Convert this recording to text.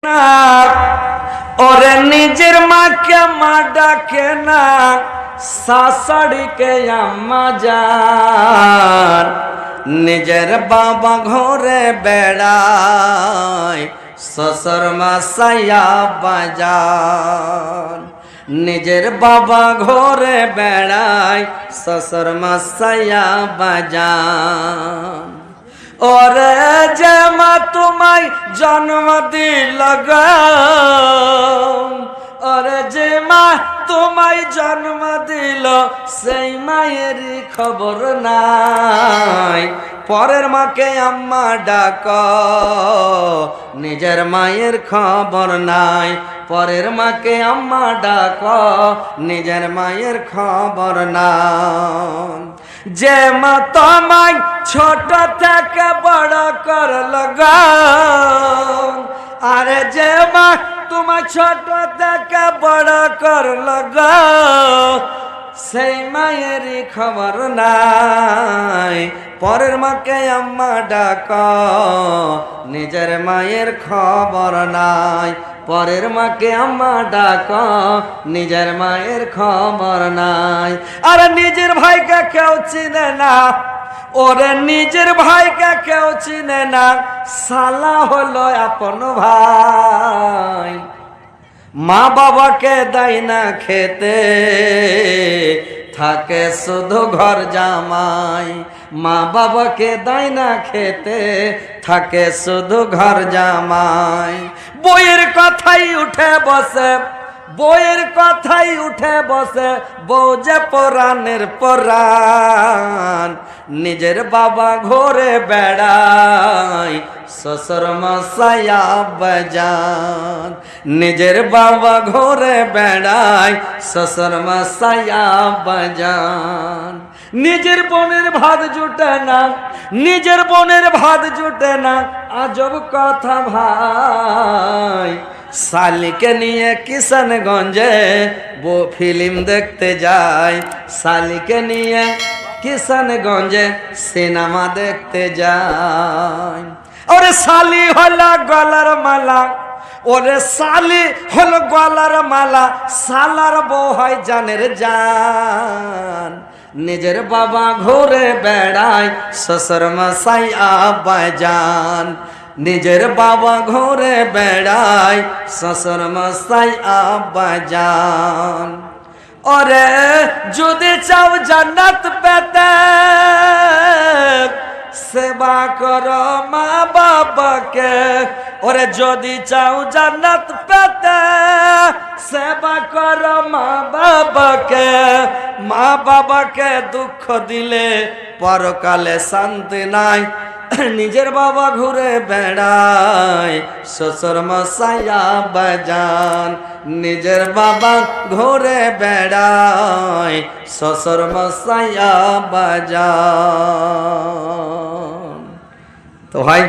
না ওরে নিজের মাকে মা ডাকে না, শাশুড়িকে আম্মা জান। নিজের বাবা ঘরে বেড়ায়, শ্বশুর মশাইয়া বাজান। নিজের বাবা ঘরে বেড়ায়, শ্বশুর মশাইয়া বাজান। ওরে যে মা তোমায় জন্ম দিল গো, ওরে যে মা তোমায় জন্ম দিল, সেই মায়ের খবর নাই। পরের মাকে আম্মা ডাক, নিজের মায়ের খবর নাই। পরের মাকে আম্মা ডাক, নিজের মায়ের খবর নাই। যে মা তোমায় ছোট থেকে বড় করল গো, আরে যে মা তোমায় ছোট থেকে বড় করল গো, সেই মায়েরই খবর নাই। পরের মাকে আম্মা ডাক, নিজের মায়ের খবর নাই। পরের মাকে আম্মা ডাক, নিজের মায়ের খবর নাই। আর নিজের ভাইকে কেউ চিনে না, ওরে নিজের ভাইকে কেউ চিনে না, শালা হলো আপন ভাই। মা বাবাকে দেয় না খেতে, থাকে শুধু ঘর জামাই। মা বাবাকে দেয় না খেতে, থাকে শুধু ঘর জামাই। বইয়ের কথাই উঠে বসে, বইয়ের কথাই উঠে বসে, বউ যে পরাণের পরাণ। নিজের বাবা ঘরে বেড়ায়, শ্বশুর মশাইয়া বাজান। নিজের বাবা ঘরে বেড়ায়, শ্বশুর মশাইয়া বাজান। নিজের বোনের ভাত জুটে না, নিজের বোনের ভাত জুটে না, আজব কথা ভাই। শালিকে নিয়ে কিষানগঞ্জে ফিল্ম দেখতে যায়, শালিকে নিয়ে কিষানগঞ্জে সিনেমা দেখতে যায়। ওরে শালি হলো গলার মালা, ওরে শালি হলো গলার মালা, শালার বউ হয় জানের জান। নিজের বাবা ঘুরে বেড়ায়, শ্বশুর মশাই আব্বাজান। নিজের বাবা ঘুরে বেড়ায়, শ্বশুর মশাই আব্বাজান। ওরে যদি চাও জান্নাত পেতে, সেবা করো মা বাবাকে। ওরে যদি চাও জান্নাত পেতে, সেবা করো মা বাবাকে। মা বাবাকে দুঃখ দিলে পরকালে শান্তি নাই। নিজের বাবা ঘুরে বেড়ায়, শ্বশুর মশাইয়া বাজান। নিজের বাবা ঘুরে বেড়ায়, শ্বশুর মশাইয়া বাজান। তো ভাই